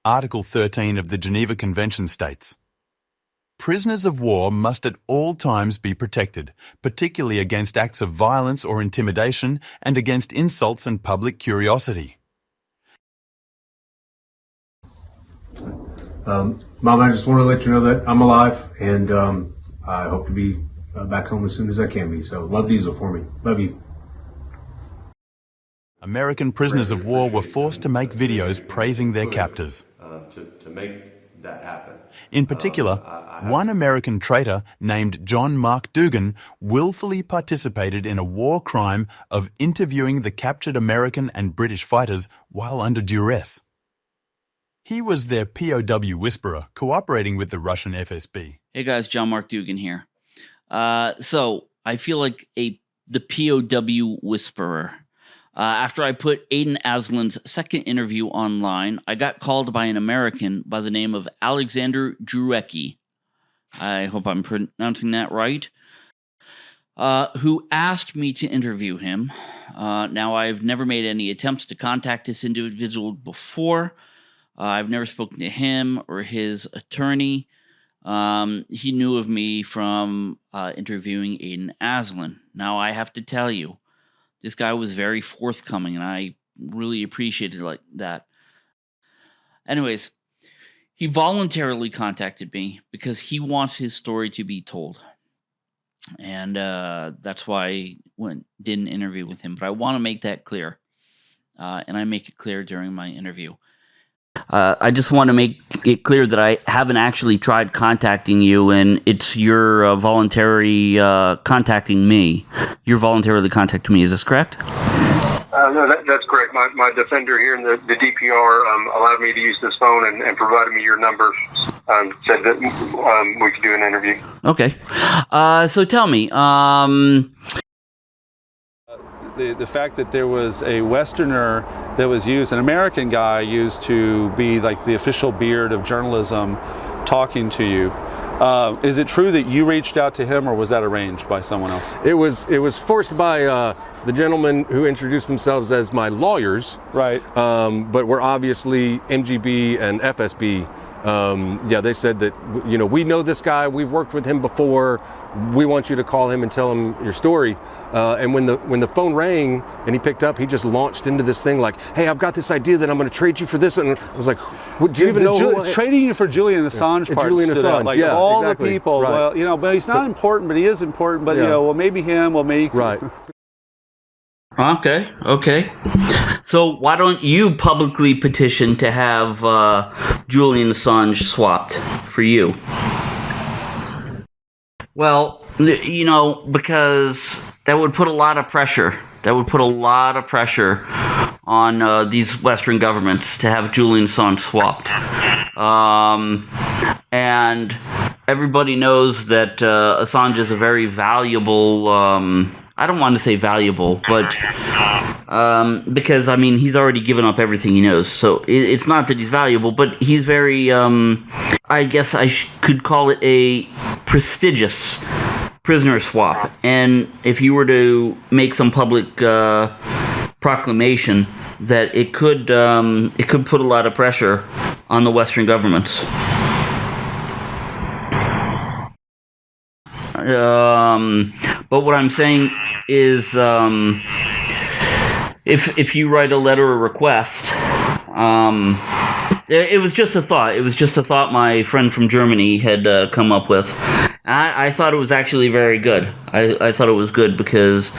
Article 13 of the Geneva Convention states, "Prisoners of war must at all times be protected, particularly against acts of violence or intimidation and against insults and public curiosity." Mom, I just want to let you know that I'm alive, and I hope to be back home as soon as I can be. So love Diesel for me. Love you. American prisoners of war were forced to make videos praising their captors. To make that happen. In particular, one American traitor named John Mark Dugan willfully participated in a war crime of interviewing the captured American and British fighters while under duress. He was their POW whisperer, cooperating with the Russian FSB. Hey guys, John Mark Dugan here. So I feel like the POW whisperer. After I put Aiden Aslan's second interview online, I got called by an American by the name of Alexander Drueke. I hope I'm pronouncing that right. Who asked me to interview him. Now, I've never made any attempts to contact this individual before. I've never spoken to him or his attorney. He knew of me from interviewing Aiden Aslan. Now, I have to tell you, this guy was very forthcoming, and I really appreciated that. Anyways, he voluntarily contacted me because he wants his story to be told. And that's why I did an interview with him. But I want to make that clear. And I make it clear during my interview. I just want to make it clear that I haven't actually tried contacting you, and it's your voluntary contacting me. You're voluntarily contacting me. Is this correct? No, that's correct. My defender here in the DPR allowed me to use this phone and provided me your number. Said that we could do an interview. Okay. So tell me. The fact that there was a Westerner that was used, an American guy used to be like the official beard of journalism talking to you. Is it true that you reached out to him, or was that arranged by someone else? It was forced by the gentlemen who introduced themselves as my lawyers. Right. But we're obviously MGB and FSB. They said that, we know this guy, we've worked with him before, we want you to call him and tell him your story. And when the phone rang and he picked up, he just launched into this thing like, hey, I've got this idea that I'm going to trade you for this. And I was like, do you even know? Trading you for Julian Assange part Julian stood Assange, out. Like, yeah, all exactly. the people, right. Well, but he's not important, but he is important. But, well, maybe him, well, maybe... Right. Okay. So why don't you publicly petition to have Julian Assange swapped for you? Well, because that would put a lot of pressure. That would put a lot of pressure on these Western governments to have Julian Assange swapped. And everybody knows that Assange is a very valuable... I don't want to say valuable, but because, he's already given up everything he knows. So it's not that he's valuable, but he's very, I guess I could call it a prestigious prisoner swap. And if you were to make some public proclamation, that it could put a lot of pressure on the Western governments. But what I'm saying is, if you write a letter of request, it was just a thought. It was just a thought my friend from Germany had come up with. I thought it was actually very good. I thought it was good because,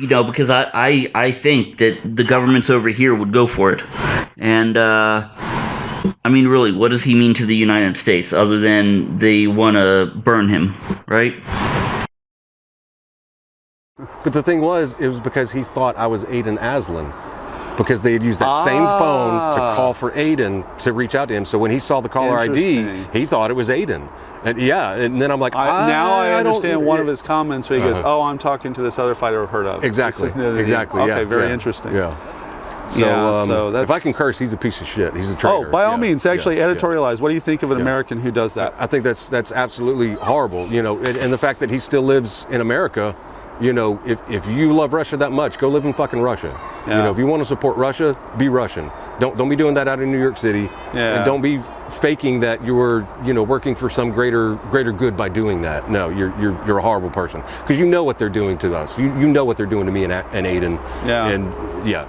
because I think that the governments over here would go for it. And, really, what does he mean to the United States other than they want to burn him, right? But the thing was, it was because he thought I was Aiden Aslan. Because they had used that same phone to call for Aiden to reach out to him. So when he saw the caller ID, he thought it was Aiden. And and then I'm like, now I understand one of his comments where he goes, I'm talking to this other fighter I've heard of. Exactly. Okay, very interesting. Yeah. So, if I can curse, he's a piece of shit. He's a traitor. Oh, by all means, actually editorialize. What do you think of an American who does that? I think that's absolutely horrible. And the fact that he still lives in America. If you love Russia that much, go live in fucking Russia. If you want to support Russia, be Russian. Don't be doing that out in New York City. Yeah. And don't be faking that you're, working for some greater good by doing that. No, you're a horrible person, because you know what they're doing to us. You know what they're doing to me and Aiden. Yeah. And yeah.